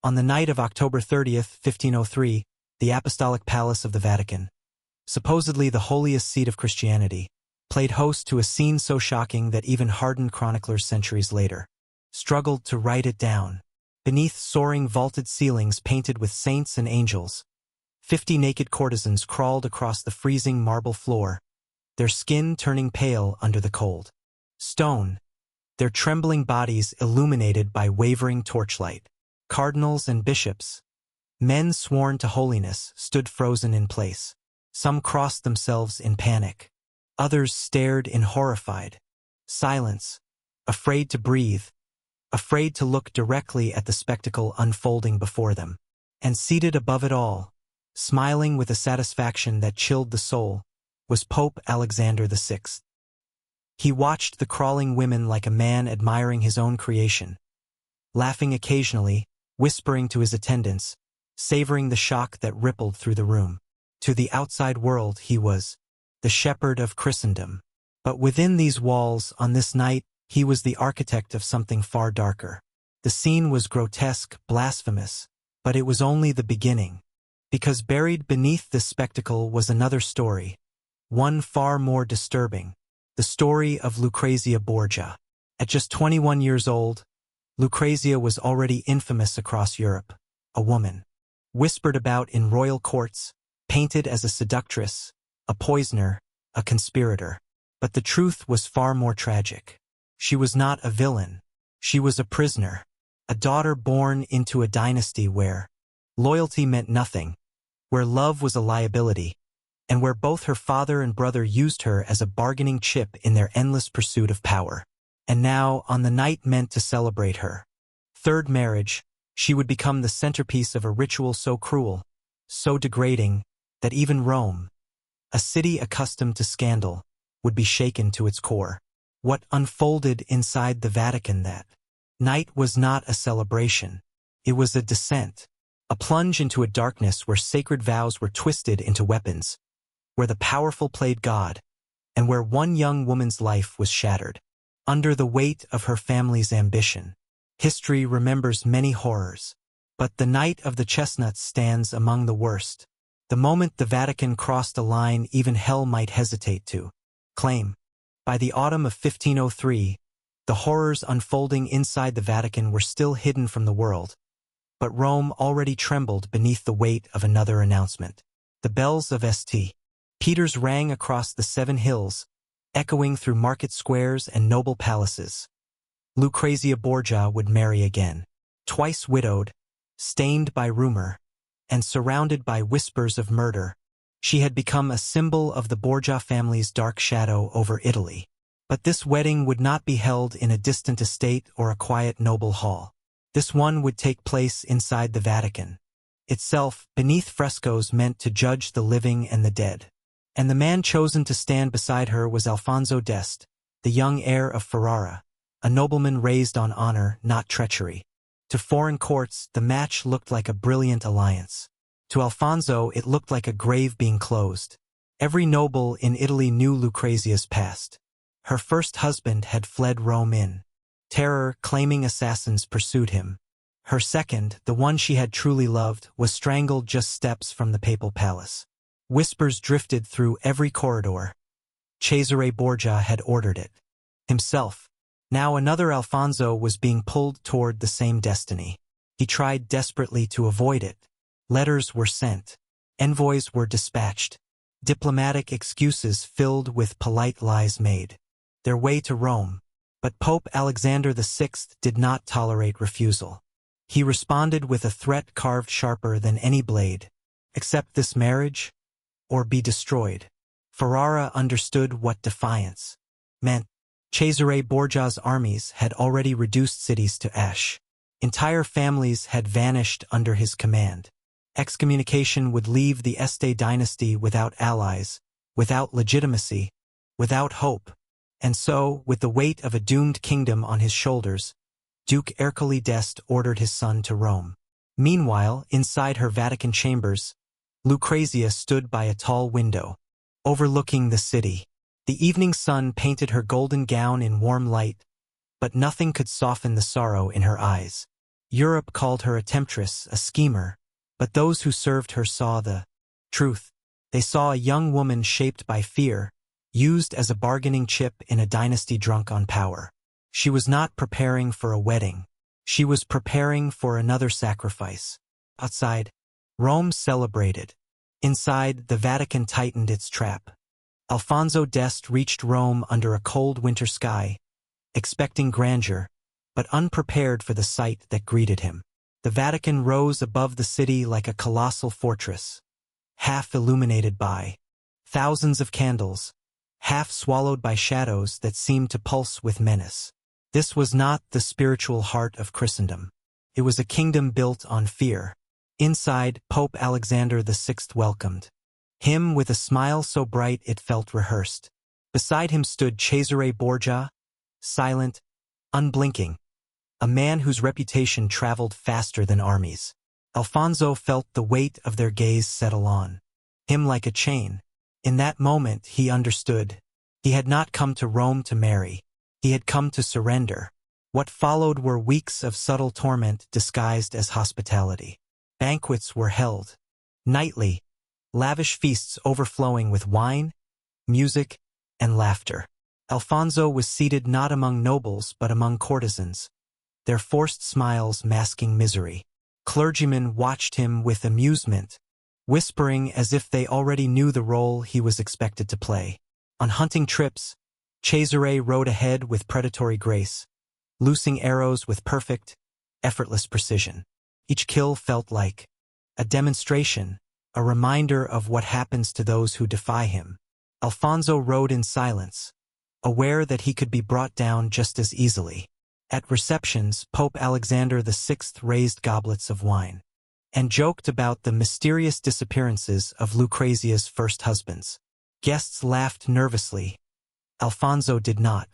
On the night of October 30th, 1503, the Apostolic Palace of the Vatican, supposedly the holiest seat of Christianity, played host to a scene so shocking that even hardened chroniclers centuries later struggled to write it down. Beneath soaring vaulted ceilings painted with saints and angels, 50 naked courtesans crawled across the freezing marble floor, their skin turning pale under the cold stone, their trembling bodies illuminated by wavering torchlight. Cardinals and bishops, men sworn to holiness, stood frozen in place. Some crossed themselves in panic. Others stared in horrified silence, afraid to breathe, afraid to look directly at the spectacle unfolding before them. And seated above it all, smiling with a satisfaction that chilled the soul, was Pope Alexander VI. He watched the crawling women like a man admiring his own creation, laughing occasionally, whispering to his attendants, savoring the shock that rippled through the room. To the outside world he was the shepherd of Christendom. But within these walls, on this night, he was the architect of something far darker. The scene was grotesque, blasphemous, but it was only the beginning. Because buried beneath this spectacle was another story, one far more disturbing, the story of Lucrezia Borgia. At just 21 years old, Lucrezia was already infamous across Europe, a woman whispered about in royal courts, painted as a seductress, a poisoner, a conspirator. But the truth was far more tragic. She was not a villain. She was a prisoner, a daughter born into a dynasty where loyalty meant nothing, where love was a liability, and where both her father and brother used her as a bargaining chip in their endless pursuit of power. And now, on the night meant to celebrate her third marriage, she would become the centerpiece of a ritual so cruel, so degrading, that even Rome, a city accustomed to scandal, would be shaken to its core. What unfolded inside the Vatican that night was not a celebration. It was a descent, a plunge into a darkness where sacred vows were twisted into weapons, where the powerful played God, and where one young woman's life was shattered. Under the weight of her family's ambition, history remembers many horrors, but the night of the chestnuts stands among the worst. The moment the Vatican crossed a line even hell might hesitate to claim. By the autumn of 1503, the horrors unfolding inside the Vatican were still hidden from the world, but Rome already trembled beneath the weight of another announcement. The bells of St. Peter's rang across the 7 hills, echoing through market squares and noble palaces. Lucrezia Borgia would marry again. Twice widowed, stained by rumor, and surrounded by whispers of murder, she had become a symbol of the Borgia family's dark shadow over Italy. But this wedding would not be held in a distant estate or a quiet noble hall. This one would take place inside the Vatican itself, beneath frescoes meant to judge the living and the dead. And the man chosen to stand beside her was Alfonso d'Este, the young heir of Ferrara, a nobleman raised on honor, not treachery. To foreign courts, the match looked like a brilliant alliance. To Alfonso, it looked like a grave being closed. Every noble in Italy knew Lucrezia's past. Her first husband had fled Rome in terror, claiming assassins pursued him. Her second, the one she had truly loved, was strangled just steps from the papal palace. Whispers drifted through every corridor. Cesare Borgia had ordered it himself. Now another Alfonso was being pulled toward the same destiny. He tried desperately to avoid it. Letters were sent. Envoys were dispatched. Diplomatic excuses filled with polite lies made their way to Rome. But Pope Alexander VI did not tolerate refusal. He responded with a threat carved sharper than any blade. Accept this marriage, or be destroyed. Ferrara understood what defiance meant. Cesare Borgia's armies had already reduced cities to ash. Entire families had vanished under his command. Excommunication would leave the Este dynasty without allies, without legitimacy, without hope. And so, with the weight of a doomed kingdom on his shoulders, Duke Ercole d'Este ordered his son to Rome. Meanwhile, inside her Vatican chambers, Lucrezia stood by a tall window, overlooking the city. The evening sun painted her golden gown in warm light, but nothing could soften the sorrow in her eyes. Europe called her a temptress, a schemer, but those who served her saw the truth. They saw a young woman shaped by fear, used as a bargaining chip in a dynasty drunk on power. She was not preparing for a wedding. She was preparing for another sacrifice. Outside, Rome celebrated. Inside, the Vatican tightened its trap. Alfonso d'Este reached Rome under a cold winter sky, expecting grandeur, but unprepared for the sight that greeted him. The Vatican rose above the city like a colossal fortress, half illuminated by thousands of candles, half swallowed by shadows that seemed to pulse with menace. This was not the spiritual heart of Christendom. It was a kingdom built on fear. Inside, Pope Alexander VI welcomed him with a smile so bright it felt rehearsed. Beside him stood Cesare Borgia, silent, unblinking, a man whose reputation traveled faster than armies. Alfonso felt the weight of their gaze settle on him like a chain. In that moment he understood. He had not come to Rome to marry. He had come to surrender. What followed were weeks of subtle torment disguised as hospitality. Banquets were held. Nightly, lavish feasts overflowing with wine, music, and laughter. Alfonso was seated not among nobles but among courtesans, their forced smiles masking misery. Clergymen watched him with amusement, whispering as if they already knew the role he was expected to play. On hunting trips, Cesare rode ahead with predatory grace, loosing arrows with perfect, effortless precision. Each kill felt like a demonstration, a reminder of what happens to those who defy him. Alfonso rode in silence, aware that he could be brought down just as easily. At receptions, Pope Alexander VI raised goblets of wine and joked about the mysterious disappearances of Lucrezia's first husbands. Guests laughed nervously. Alfonso did not.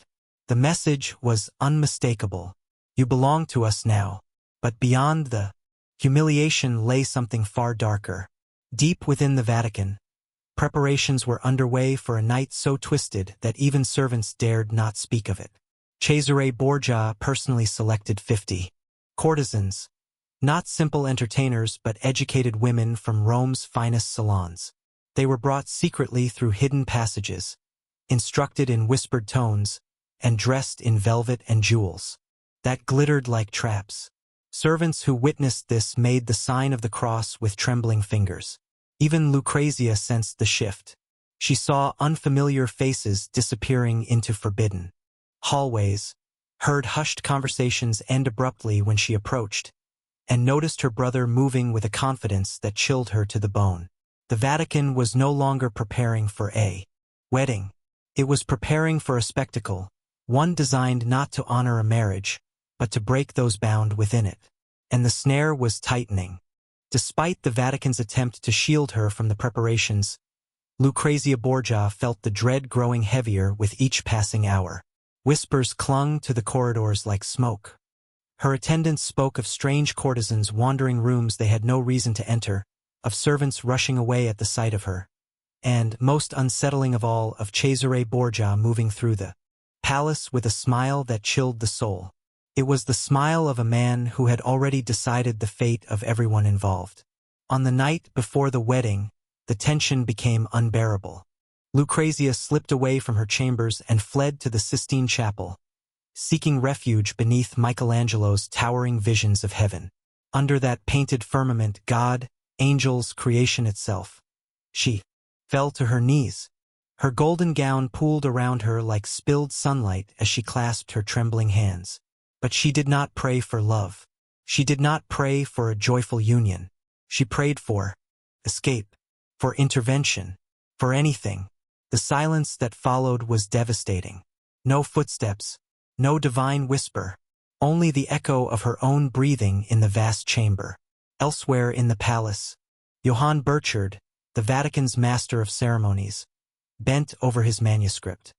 The message was unmistakable. You belong to us now. But beyond the humiliation lay something far darker. Deep within the Vatican, preparations were underway for a night so twisted that even servants dared not speak of it. Cesare Borgia personally selected 50 courtesans, not simple entertainers but educated women from Rome's finest salons. They were brought secretly through hidden passages, instructed in whispered tones, and dressed in velvet and jewels that glittered like traps. Servants who witnessed this made the sign of the cross with trembling fingers. Even Lucrezia sensed the shift. She saw unfamiliar faces disappearing into forbidden hallways, heard hushed conversations end abruptly when she approached, and noticed her brother moving with a confidence that chilled her to the bone. The Vatican was no longer preparing for a wedding. It was preparing for a spectacle, one designed not to honor a marriage, but to break those bound within it. And the snare was tightening. Despite the Vatican's attempt to shield her from the preparations, Lucrezia Borgia felt the dread growing heavier with each passing hour. Whispers clung to the corridors like smoke. Her attendants spoke of strange courtesans wandering rooms they had no reason to enter, of servants rushing away at the sight of her, and, most unsettling of all, of Cesare Borgia moving through the palace with a smile that chilled the soul. It was the smile of a man who had already decided the fate of everyone involved. On the night before the wedding, the tension became unbearable. Lucrezia slipped away from her chambers and fled to the Sistine Chapel, seeking refuge beneath Michelangelo's towering visions of heaven. Under that painted firmament, God, angels, creation itself. She fell to her knees. Her golden gown pooled around her like spilled sunlight as she clasped her trembling hands. But she did not pray for love. She did not pray for a joyful union. She prayed for escape, for intervention, for anything. The silence that followed was devastating. No footsteps, no divine whisper, only the echo of her own breathing in the vast chamber. Elsewhere in the palace, Johann Burchard, the Vatican's master of ceremonies, bent over his manuscript.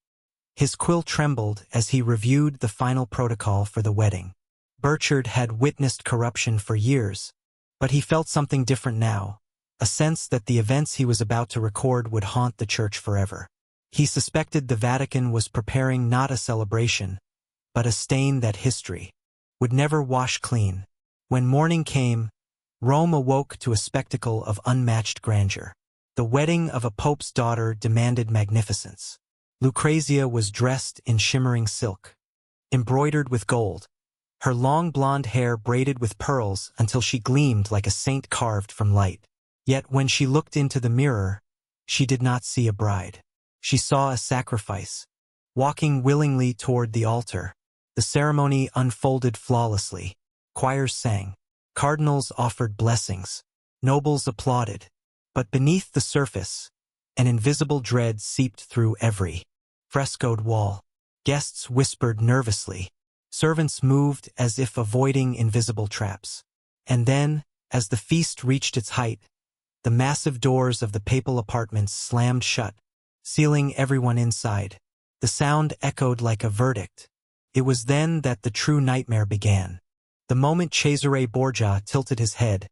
His quill trembled as he reviewed the final protocol for the wedding. Burchard had witnessed corruption for years, but he felt something different now, a sense that the events he was about to record would haunt the Church forever. He suspected the Vatican was preparing not a celebration, but a stain that history would never wash clean. When morning came, Rome awoke to a spectacle of unmatched grandeur. The wedding of a pope's daughter demanded magnificence. Lucrezia was dressed in shimmering silk, embroidered with gold, her long blonde hair braided with pearls until she gleamed like a saint carved from light. Yet when she looked into the mirror, she did not see a bride. She saw a sacrifice, walking willingly toward the altar. The ceremony unfolded flawlessly. Choirs sang. Cardinals offered blessings. Nobles applauded. But beneath the surface, an invisible dread seeped through every frescoed wall. Guests whispered nervously. Servants moved as if avoiding invisible traps. And then, as the feast reached its height, the massive doors of the papal apartments slammed shut, sealing everyone inside. The sound echoed like a verdict. It was then that the true nightmare began. The moment Cesare Borgia tilted his head,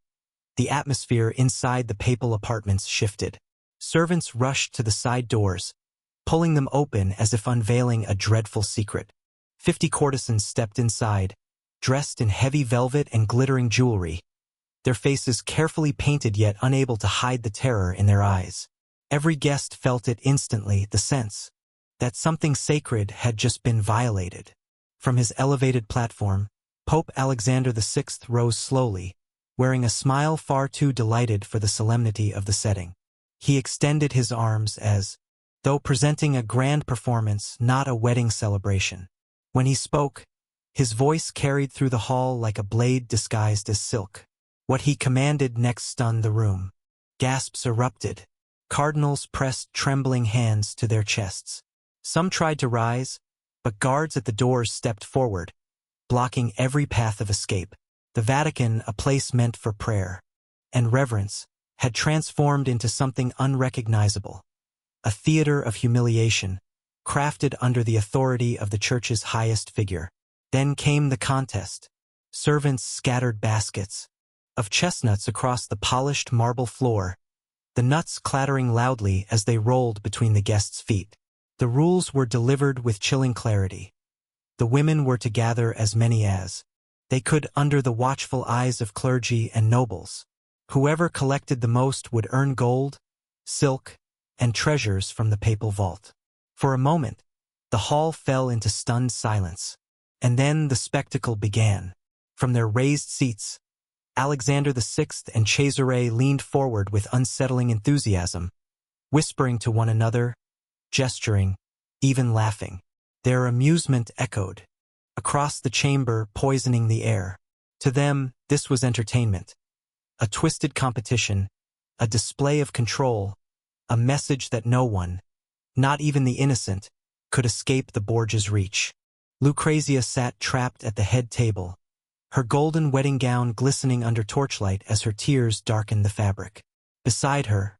the atmosphere inside the papal apartments shifted. Servants rushed to the side doors, pulling them open as if unveiling a dreadful secret. 50 courtesans stepped inside, dressed in heavy velvet and glittering jewelry, their faces carefully painted yet unable to hide the terror in their eyes. Every guest felt it instantly, the sense that something sacred had just been violated. From his elevated platform, Pope Alexander VI rose slowly, wearing a smile far too delighted for the solemnity of the setting. He extended his arms as though presenting a grand performance, not a wedding celebration. When he spoke, his voice carried through the hall like a blade disguised as silk. What he commanded next stunned the room. Gasps erupted. Cardinals pressed trembling hands to their chests. Some tried to rise, but guards at the doors stepped forward, blocking every path of escape. The Vatican, a place meant for prayer and reverence, had transformed into something unrecognizable. A theater of humiliation, crafted under the authority of the Church's highest figure. Then came the contest. Servants scattered baskets of chestnuts across the polished marble floor, the nuts clattering loudly as they rolled between the guests' feet. The rules were delivered with chilling clarity. The women were to gather as many as they could under the watchful eyes of clergy and nobles. Whoever collected the most would earn gold, silk, and treasures from the papal vault. For a moment, the hall fell into stunned silence. And then the spectacle began. From their raised seats, Alexander VI and Cesare leaned forward with unsettling enthusiasm, whispering to one another, gesturing, even laughing. Their amusement echoed across the chamber, poisoning the air. To them, this was entertainment. A twisted competition, a display of control, a message that no one, not even the innocent, could escape the Borgia's reach. Lucrezia sat trapped at the head table, her golden wedding gown glistening under torchlight as her tears darkened the fabric. Beside her,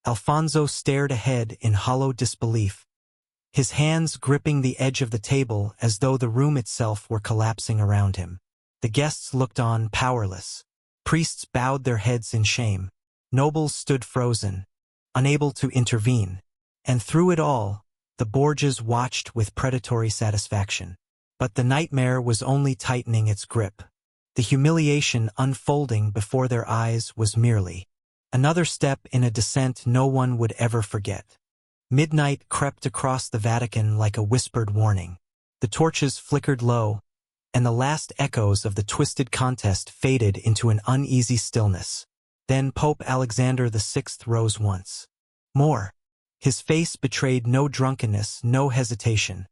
Alfonso stared ahead in hollow disbelief, his hands gripping the edge of the table as though the room itself were collapsing around him. The guests looked on, powerless. Priests bowed their heads in shame. Nobles stood frozen, unable to intervene. And through it all, the Borgias watched with predatory satisfaction. But the nightmare was only tightening its grip. The humiliation unfolding before their eyes was merely another step in a descent no one would ever forget. Midnight crept across the Vatican like a whispered warning. The torches flickered low, and the last echoes of the twisted contest faded into an uneasy stillness. Then Pope Alexander VI rose once more. His face betrayed no drunkenness, no hesitation,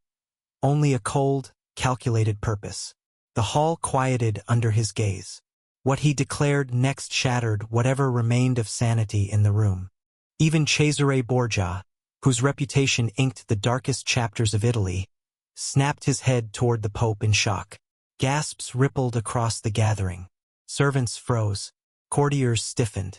only a cold, calculated purpose. The hall quieted under his gaze. What he declared next shattered whatever remained of sanity in the room. Even Cesare Borgia, whose reputation inked the darkest chapters of Italy, snapped his head toward the Pope in shock. Gasps rippled across the gathering. Servants froze. Courtiers stiffened.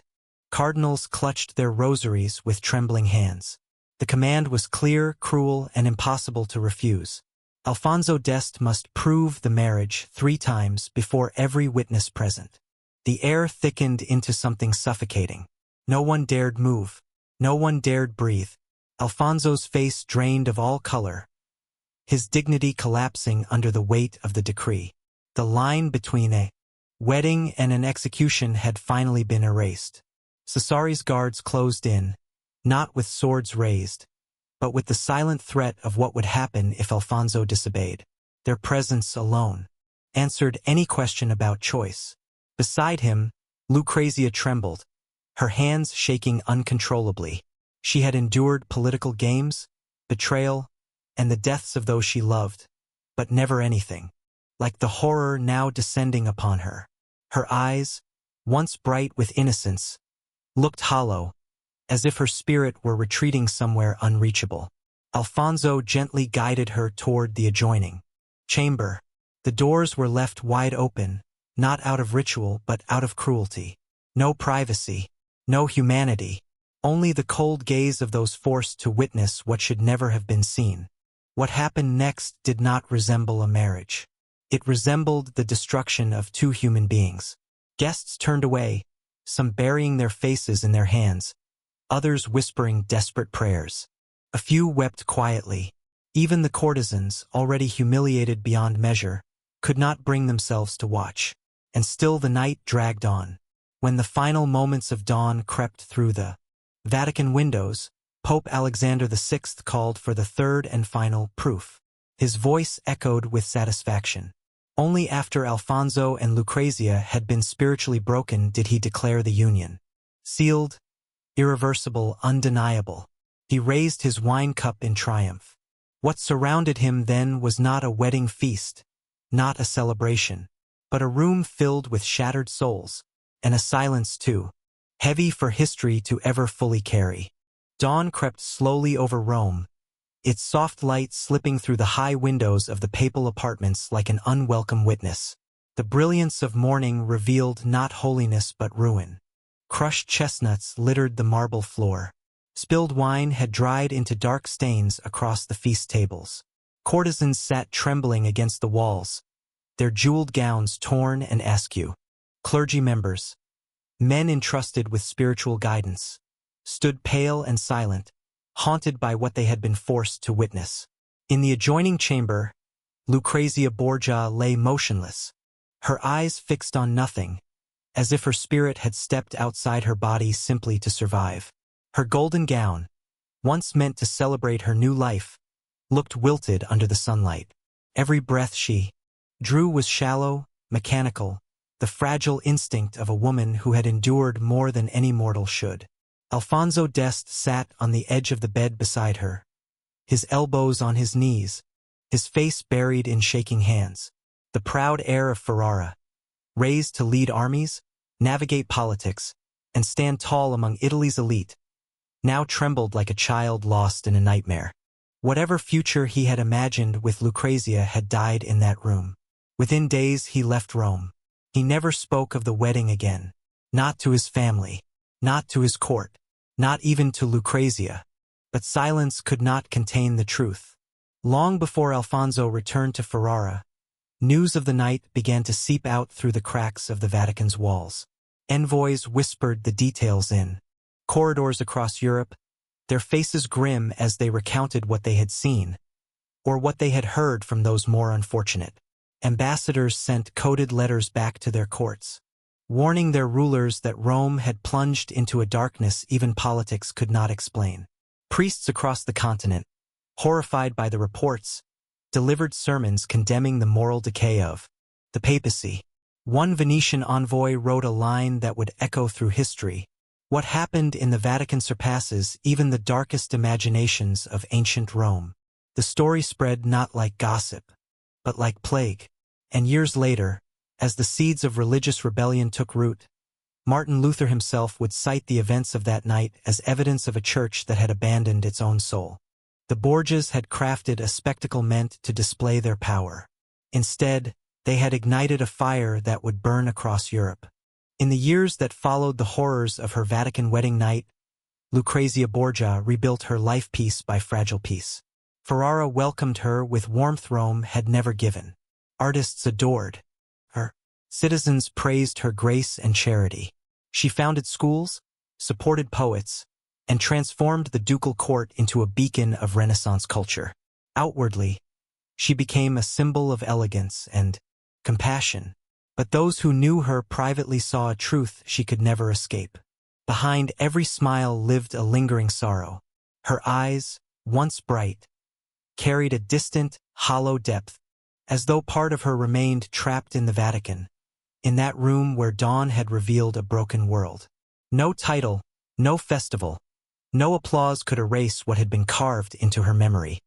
Cardinals clutched their rosaries with trembling hands. The command was clear, cruel, and impossible to refuse. Alfonso d'Este must prove the marriage 3 times before every witness present. The air thickened into something suffocating. No one dared move. No one dared breathe. Alfonso's face drained of all color, his dignity collapsing under the weight of the decree. The line between a Wedding and an execution had finally been erased. Cesari's guards closed in, not with swords raised, but with the silent threat of what would happen if Alfonso disobeyed. Their presence alone answered any question about choice. Beside him, Lucrezia trembled, her hands shaking uncontrollably. She had endured political games, betrayal, and the deaths of those she loved, but never anything like the horror now descending upon her. Her eyes, once bright with innocence, looked hollow, as if her spirit were retreating somewhere unreachable. Alfonso gently guided her toward the adjoining chamber. The doors were left wide open, not out of ritual but out of cruelty. No privacy, no humanity, only the cold gaze of those forced to witness what should never have been seen. What happened next did not resemble a marriage. It resembled the destruction of two human beings. Guests turned away, some burying their faces in their hands, others whispering desperate prayers. A few wept quietly. Even the courtesans, already humiliated beyond measure, could not bring themselves to watch. And still the night dragged on. When the final moments of dawn crept through the Vatican windows, Pope Alexander VI called for the third and final proof. His voice echoed with satisfaction. Only after Alfonso and Lucrezia had been spiritually broken did he declare the union. Sealed, irreversible, undeniable. He raised his wine cup in triumph. What surrounded him then was not a wedding feast, not a celebration, but a room filled with shattered souls, and a silence too, heavy for history to ever fully carry. Dawn crept slowly over Rome, its soft light slipping through the high windows of the papal apartments like an unwelcome witness. The brilliance of morning revealed not holiness but ruin. Crushed chestnuts littered the marble floor. Spilled wine had dried into dark stains across the feast tables. Courtesans sat trembling against the walls, their jeweled gowns torn and askew. Clergy members, men entrusted with spiritual guidance, stood pale and silent, haunted by what they had been forced to witness. In the adjoining chamber, Lucrezia Borgia lay motionless, her eyes fixed on nothing, as if her spirit had stepped outside her body simply to survive. Her golden gown, once meant to celebrate her new life, looked wilted under the sunlight. Every breath she drew was shallow, mechanical, the fragile instinct of a woman who had endured more than any mortal should. Alfonso d'Este sat on the edge of the bed beside her, his elbows on his knees, his face buried in shaking hands. The proud heir of Ferrara, raised to lead armies, navigate politics, and stand tall among Italy's elite, now trembled like a child lost in a nightmare. Whatever future he had imagined with Lucrezia had died in that room. Within days he left Rome. He never spoke of the wedding again, not to his family, not to his court, not even to Lucrezia. But silence could not contain the truth. Long before Alfonso returned to Ferrara, news of the night began to seep out through the cracks of the Vatican's walls. Envoys whispered the details in corridors across Europe, their faces grim as they recounted what they had seen, or what they had heard from those more unfortunate. Ambassadors sent coded letters back to their courts, warning their rulers that Rome had plunged into a darkness even politics could not explain. Priests across the continent, horrified by the reports, delivered sermons condemning the moral decay of the papacy. One Venetian envoy wrote a line that would echo through history: "What happened in the Vatican surpasses even the darkest imaginations of ancient Rome." The story spread not like gossip, but like plague. And years later, as the seeds of religious rebellion took root, Martin Luther himself would cite the events of that night as evidence of a church that had abandoned its own soul. The Borgias had crafted a spectacle meant to display their power. Instead, they had ignited a fire that would burn across Europe. In the years that followed the horrors of her Vatican wedding night, Lucrezia Borgia rebuilt her life piece by fragile piece. Ferrara welcomed her with warmth Rome had never given. Artists adored her. Citizens praised her grace and charity. She founded schools, supported poets, and transformed the ducal court into a beacon of Renaissance culture. Outwardly, she became a symbol of elegance and compassion, But those who knew her privately saw a truth she could never escape. Behind every smile lived a lingering sorrow. Her eyes, once bright, carried a distant, hollow depth, as though part of her remained trapped in the Vatican, in that room where dawn had revealed a broken world. No title, no festival, no applause could erase what had been carved into her memory.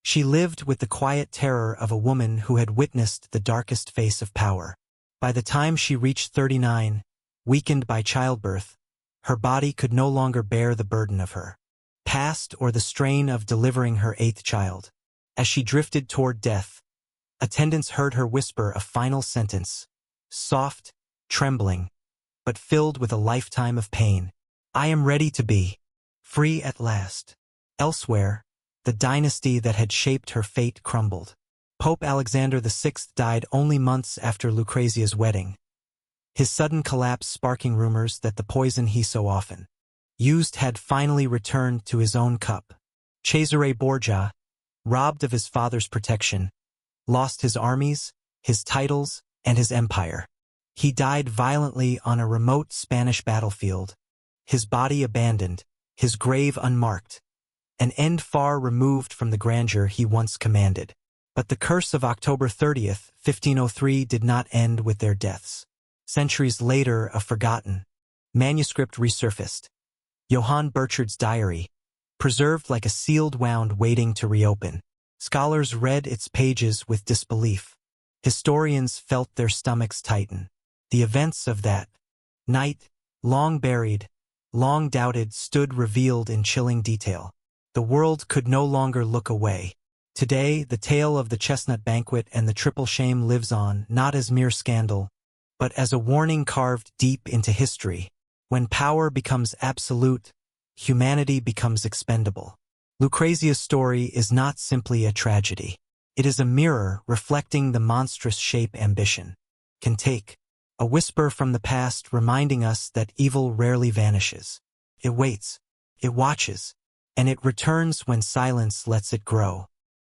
She lived with the quiet terror of a woman who had witnessed the darkest face of power. By the time she reached 39, weakened by childbirth, her body could no longer bear the burden of her past or the strain of delivering her 8th child. As she drifted toward death, attendants heard her whisper a final sentence, soft, trembling, but filled with a lifetime of pain. "I am ready to be free at last." Elsewhere, the dynasty that had shaped her fate crumbled. Pope Alexander VI died only months after Lucrezia's wedding, his sudden collapse sparking rumors that the poison he so often used had finally returned to his own cup. Cesare Borgia, robbed of his father's protection, lost his armies, his titles, and his empire. He died violently on a remote Spanish battlefield, his body abandoned, his grave unmarked, an end far removed from the grandeur he once commanded. But the curse of October 30th, 1503 did not end with their deaths. Centuries later, a forgotten manuscript resurfaced. Johann Burchard's diary, preserved like a sealed wound waiting to reopen. Scholars read its pages with disbelief. Historians felt their stomachs tighten. The events of that night, long buried, long doubted, stood revealed in chilling detail. The world could no longer look away. Today, the tale of the Chestnut Banquet and the triple shame lives on, not as mere scandal, but as a warning carved deep into history. When power becomes absolute, humanity becomes expendable. Lucrezia's story is not simply a tragedy. It is a mirror reflecting the monstrous shape ambition can take, a whisper from the past reminding us that evil rarely vanishes. It waits, it watches, and it returns when silence lets it grow.